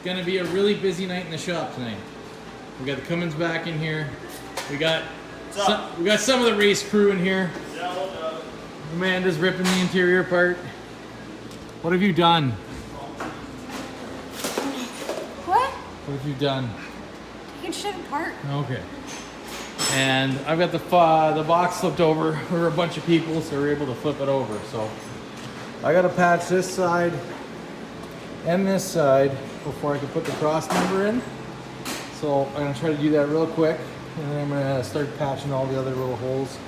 gonna be a really busy night in the shop tonight. We got the Cummins back in here. We got some of the race crew in here. Yeah, hold up. Amanda's ripping the interior apart. What have you done? What? What have you done? You can shut it apart. Okay. And I've got the box flipped over. We were a bunch of people, so we were able to flip it over. So I gotta patch this side and this side before I can put the cross member in. So I'm gonna try to do that real quick, and then I'm gonna start patching all the other little holes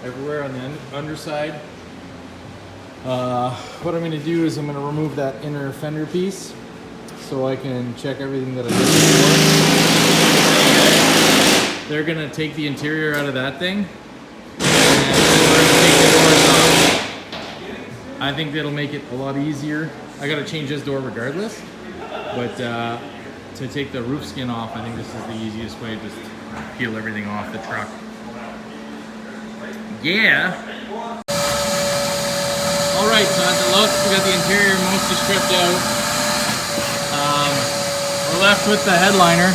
everywhere on the underside. What I'm gonna do is I'm gonna remove that inner fender piece so I can check everything that I did before. They're gonna take the interior out of that thing, and we're gonna take the doors off. I think that'll make it a lot easier. I gotta change this door regardless, but to take the roof skin off, I think this is the easiest way. Just peel everything off the truck. Yeah. All right, so at the look, we got the interior mostly stripped out. We're left with the headliner.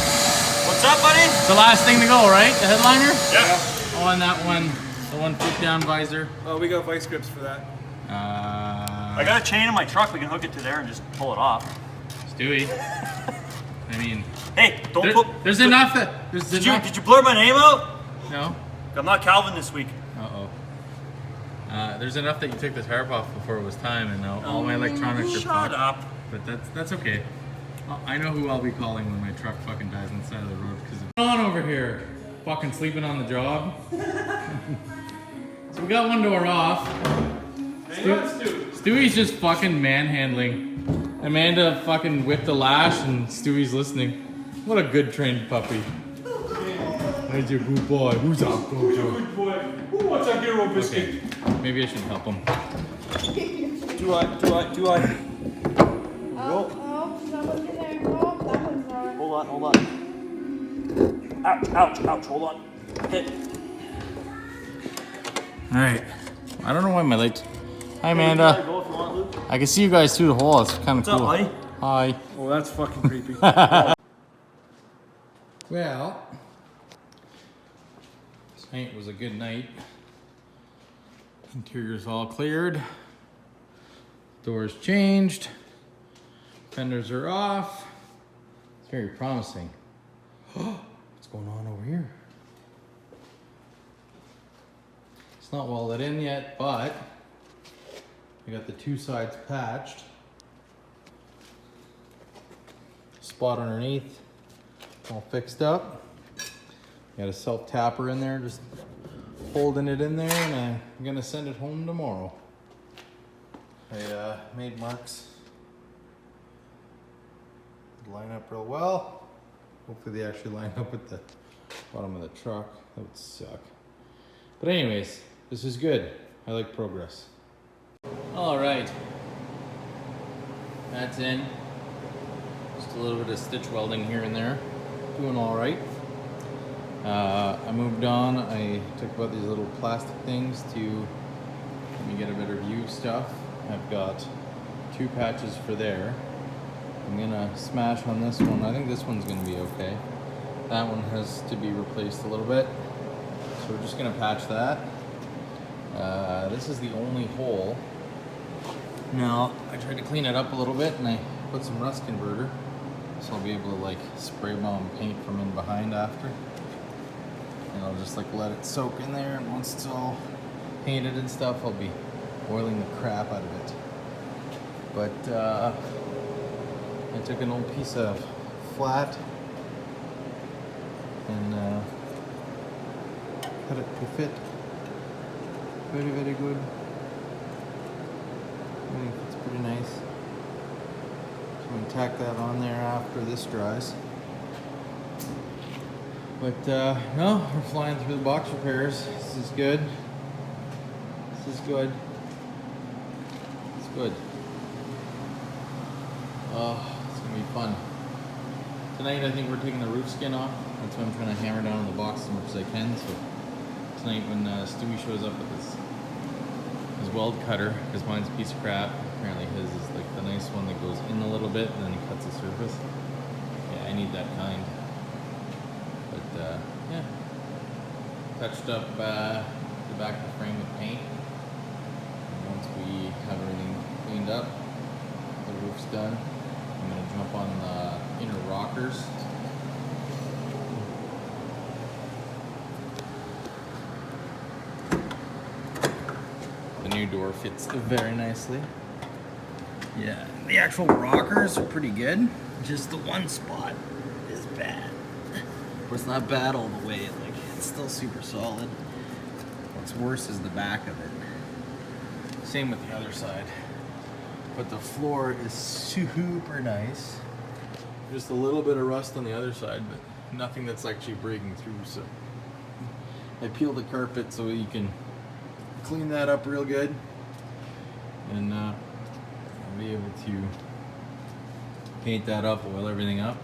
What's up, buddy? It's the last thing to go, right? The headliner? Yeah. Oh, and that one, the one flip down visor. Oh, we got vice grips for that. I got a chain in my truck. We can hook it to there and just pull it off. Stewie. I mean, Hey, don't put. there's enough that there's Did enough. you blur my name out? No. I'm not Calvin this week. Uh-oh. There's enough that you took the tarp off before it was time, and now all my electronics are Shut fucked. up. But that's okay. I know who I'll be calling when my truck fucking dies on the side of the road. Because what's going on over here? Fucking sleeping on the job. So we got one door off. Stewie's just fucking manhandling. Amanda fucking whipped the lash and Stewie's listening. What a good trained puppy. He's a good boy. Who's a good boy? Good boy. Who wants a hero biscuit? Okay. Maybe I should help him. Do I? Oh, that one's in there. Oh, that one's wrong. Hold on. Ouch, hold on. Hit. Alright. I don't know why my lights. Hi, Amanda. Go if you want, Luke. I can see you guys through the hole. It's kind of What's cool. up, buddy? Hi. Oh, that's fucking creepy. Well, tonight was a good night. Interior's all cleared. Doors changed. Fenders are off. It's very promising. What's going on over here? It's not welded in yet, but I got the two sides patched. Spot underneath, all fixed up. Got a self tapper in there, just holding it in there, and I'm gonna send it home tomorrow. I made marks line up real well. Hopefully they actually line up with the bottom of the truck. That would suck. But anyways, this is good. I like progress. All right, that's in. Just a little bit of stitch welding here and there. Doing all right. I moved on. I took about these little plastic things to let me get a better view of stuff. I've got two patches for there. I'm gonna smash on this one. I think this one's gonna be okay. That one has to be replaced a little bit. So we're just gonna patch that. This is the only hole. Now, I tried to clean it up a little bit and I put some rust converter. So I'll be able to like spray bomb paint from in behind after. And I'll just like let it soak in there, and once it's all painted and stuff, I'll be oiling the crap out of it. But I took an old piece of flat and cut it to fit. Very, very good. I think it's pretty nice. So I'm gonna tack that on there after this dries. But no, we're flying through the box repairs. This is good. This is good. It's good. Oh, it's gonna be fun. Tonight I think we're taking the roof skin off. That's why I'm trying to hammer down on the box as much as I can. So tonight when Stewie shows up with his weld cutter, because mine's a piece of crap. Apparently his is like the nice one that goes in a little bit and then he cuts the surface. that kind. But yeah, touched up the back of the frame with paint. And once we have everything cleaned up, the roof's done, I'm gonna jump on the inner rockers. The new door fits very nicely. Yeah, the actual rockers are pretty good. Just the one spot is bad. Of course, not bad all the way. Like, it's still super solid. What's worse is the back of it. Same with the other side. But the floor is super nice. Just a little bit of rust on the other side, but nothing that's actually breaking through. So I peeled the carpet so you can clean that up real good, and I'll be able to paint that up, oil everything up.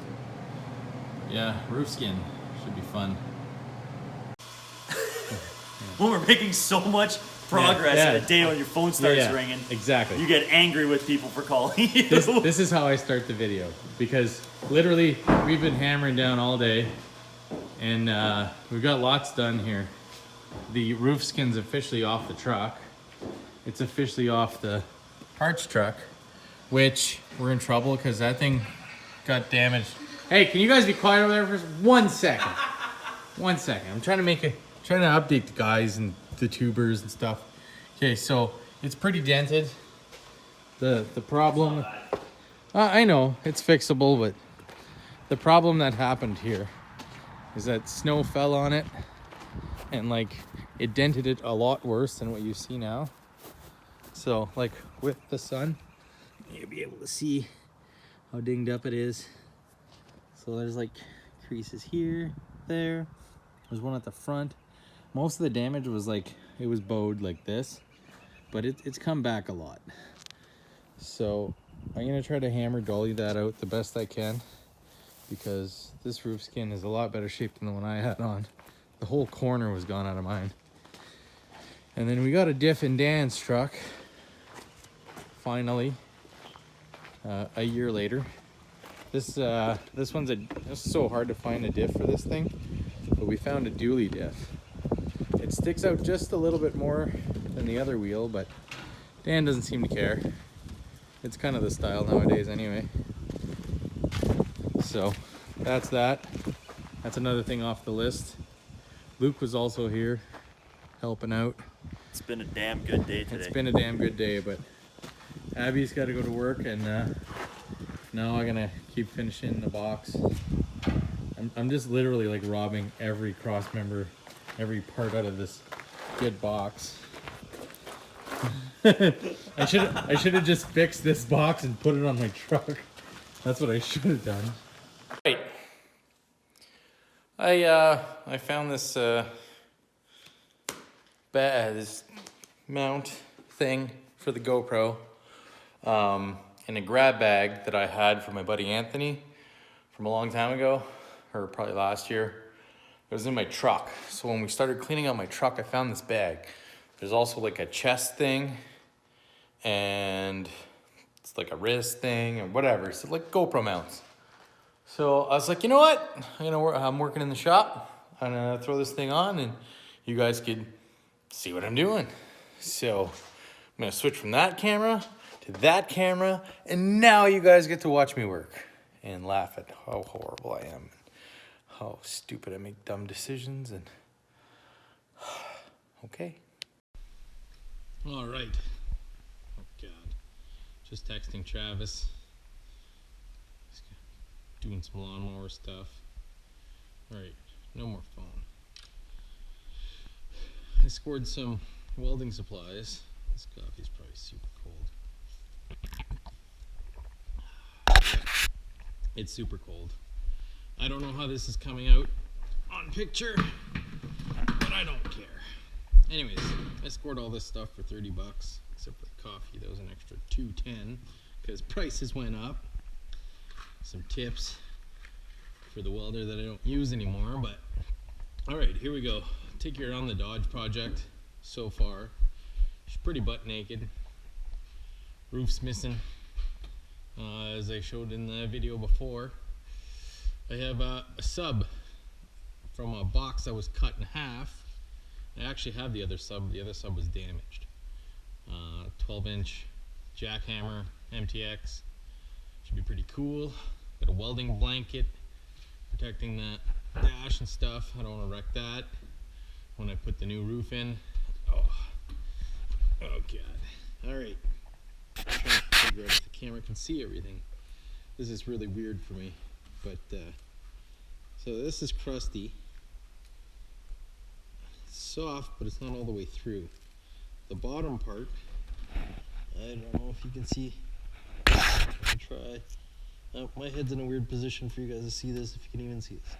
Yeah, roof skin should be fun. When we're making so much progress Yeah, yeah. in a day when your phone starts ringing, exactly. you get angry with people for calling you. This is how I start the video, because literally we've been hammering down all day, and we've got lots done here. The roof skin's officially off the truck. It's officially off the parts truck, which we're in trouble because that thing got damaged. Hey, can you guys be quiet over there for 1 second? 1 second. I'm trying to update the guys and the tubers and stuff. Okay, so it's pretty dented. The problem, I know it's fixable, but the problem that happened here is that snow fell on it, and like it dented it a lot worse than what you see now. So like with the sun, you'll be able to see how dinged up it is. So there's like creases here, there. There's one at the front. Most of the damage was like, it was bowed like this, but it's come back a lot. So I'm gonna try to hammer dolly that out the best I can, because this roof skin is a lot better shape than the one I had on. The whole corner was gone out of mine. And then we got a diff in Dan's truck, finally, a year later. This one's it's so hard to find a diff for this thing, but we found a dually diff. It sticks out just a little bit more than the other wheel, but Dan doesn't seem to care. It's kind of the style nowadays anyway. So that's that. That's another thing off the list. Luke was also here helping out. It's been a damn good day today. It's been a damn good day, but Abby's got to go to work, and now I'm gonna keep finishing the box. I'm just literally like robbing every cross member, every part out of this good box. I should have just fixed this box and put it on my truck. That's what I should have done. Right. I found this this mount thing for the GoPro in a grab bag that I had from my buddy Anthony from a long time ago, or probably last year. It was in my truck. So when we started cleaning out my truck, I found this bag. There's also like a chest thing, and it's like a wrist thing and whatever. So like GoPro mounts. So I was like, you know what? I'm working in the shop. I'm gonna throw this thing on, and you guys could see what I'm doing. So I'm gonna switch from that camera to that camera, and now you guys get to watch me work and laugh at how horrible I am, how stupid I make dumb decisions, and okay. All right. Oh God. Just texting Travis. He's doing some lawnmower stuff. All right. No more phone. I scored some welding supplies. This coffee's probably super cold. It's super cold. I don't know how this is coming out on picture, but I don't care. Anyways, I scored all this stuff for 30 bucks, except for the coffee. That was an extra $2.10 because prices went up. Some tips for the welder that I don't use anymore, but all right, here we go. Take you around the Dodge project so far. She's pretty butt naked. Roof's missing, as I showed in the video before. I have a sub from a box that was cut in half. I actually have the other sub. The other sub was damaged. 12-inch jackhammer MTX. Should be pretty cool. Got a welding blanket protecting the dash and stuff. I don't want to wreck that when I put the new roof in. Oh god. Alright. Trying to figure out if the camera can see everything. This is really weird for me. But so this is crusty. It's soft, but it's not all the way through. The bottom part, I don't know if you can see. I can try. My head's in a weird position for you guys to see this, if you can even see this.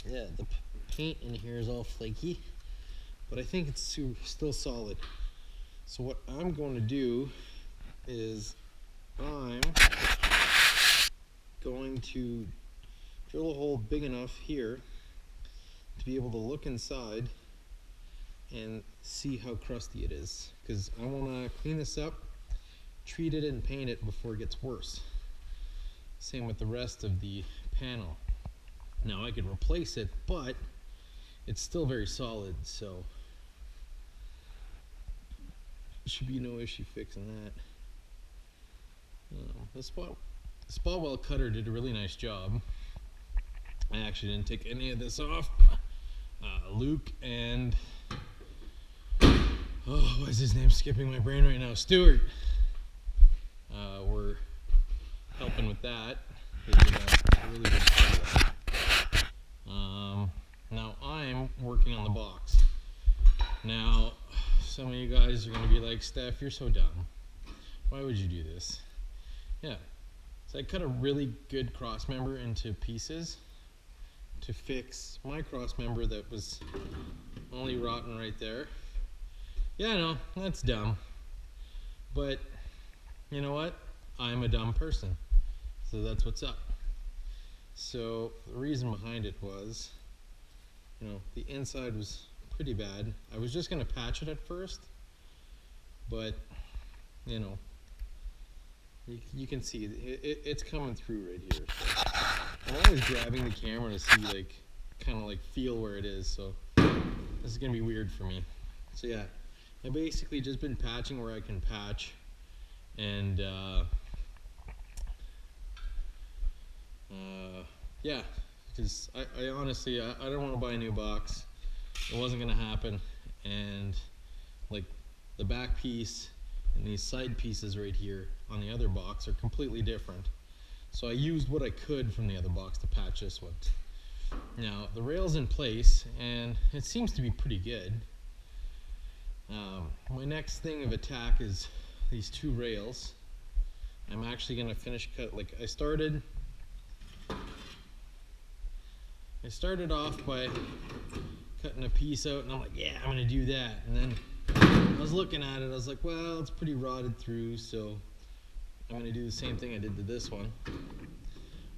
Yeah, the paint in here is all flaky, but I think it's still solid. So what I'm going to do is I'm going to drill a hole big enough here to be able to look inside and see how crusty it is, because I want to clean this up, treat it and paint it before it gets worse. Same with the rest of the panel. Now I could replace it, but it's still very solid, so should be no issue fixing that. The spot weld cutter did a really nice job. I actually didn't take any of this off. Luke and why is his name skipping my brain right now? Stuart. We're helping with that. They did a really good job of that. Now I'm working on the box. Now some of you guys are going to be like, Steph, you're so dumb. Why would you do this? Yeah. So I cut a really good cross member into pieces to fix my cross member that was only rotten right there. Yeah, I know, that's dumb. But you know what? I'm a dumb person. So that's what's up. So the reason behind it was, the inside was pretty bad. I was just going to patch it at first, but you can see it's coming through right here. So I'm always grabbing the camera to see, kind of feel where it is. So this is going to be weird for me. So yeah, I've basically just been patching where I can patch, and yeah, because I honestly, I don't want to buy a new box. It wasn't going to happen, and the back piece and these side pieces right here on the other box are completely different. So I used what I could from the other box to patch this one. Now the rail's in place and it seems to be pretty good. My next thing of attack is these two rails. I'm actually going to finish cut, I started off by cutting a piece out, and I'm like, yeah, I'm going to do that. And then I was looking at it, I was like, well, it's pretty rotted through, so I'm going to do the same thing I did to this one.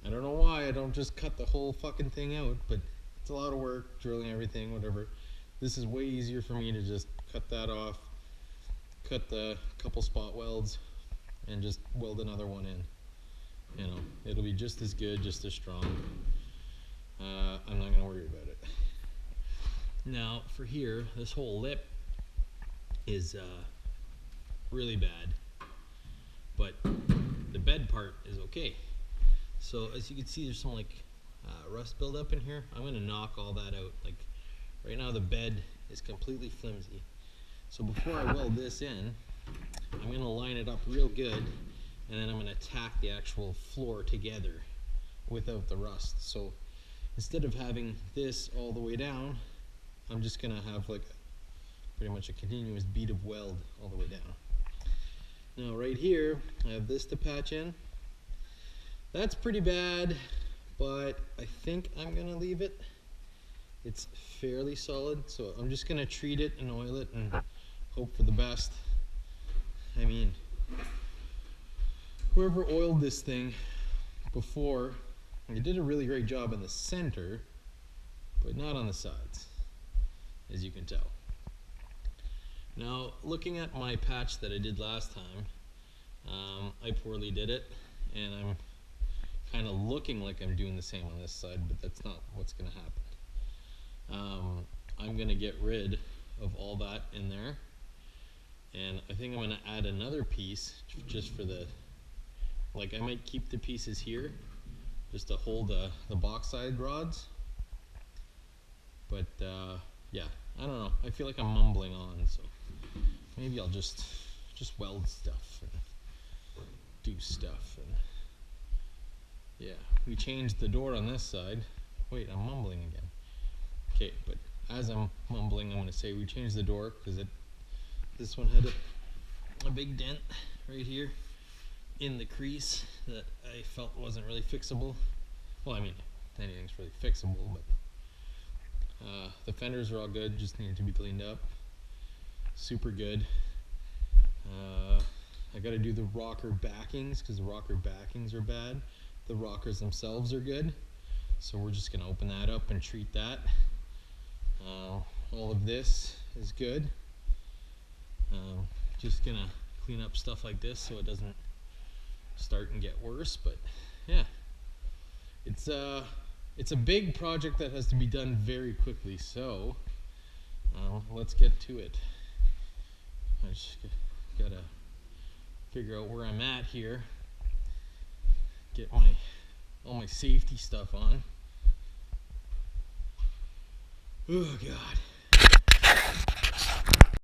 I don't know why I don't just cut the whole fucking thing out, but it's a lot of work, drilling everything, whatever. This is way easier for me to just cut that off, cut the couple spot welds, and just weld another one in. It'll be just as good, just as strong. I'm not going to worry about it. Now for here, this whole lip is really bad, but the bed part is okay. So as you can see, there's some rust buildup in here. I'm going to knock all that out. Right now the bed is completely flimsy. So before I weld this in, I'm going to line it up real good, and then I'm going to tack the actual floor together without the rust. So instead of having this all the way down, I'm just going to have pretty much a continuous bead of weld all the way down. Now right here, I have this to patch in. That's pretty bad, but I think I'm going to leave it. It's fairly solid, so I'm just going to treat it and oil it and hope for the best. I mean, whoever oiled this thing before, they did a really great job in the center, but not on the sides, as you can tell. Now, looking at my patch that I did last time, I poorly did it, and I'm kind of looking like I'm doing the same on this side, but that's not what's going to happen. I'm going to get rid of all that in there, and I think I'm going to add another piece just for the, like I might keep the pieces here just to hold the box side rods, but yeah, I don't know, I feel like I'm mumbling on, so maybe I'll just weld stuff and do stuff. And yeah, we changed the door on this side. Wait, I'm mumbling again. Okay, but as I'm mumbling, I'm going to say we changed the door because this one had a big dent right here in the crease that I felt wasn't really fixable. Well, I mean, anything's really fixable, but the fenders are all good, just needed to be cleaned up. Super good. I got to do the rocker backings because the rocker backings are bad. The rockers themselves are good, so we're just going to open that up and treat that. All of this is good. Just going to clean up stuff like this so it doesn't start and get worse, but yeah, it's a big project that has to be done very quickly, so let's get to it. I just gotta figure out where I'm at here, get all my safety stuff on. Oh God.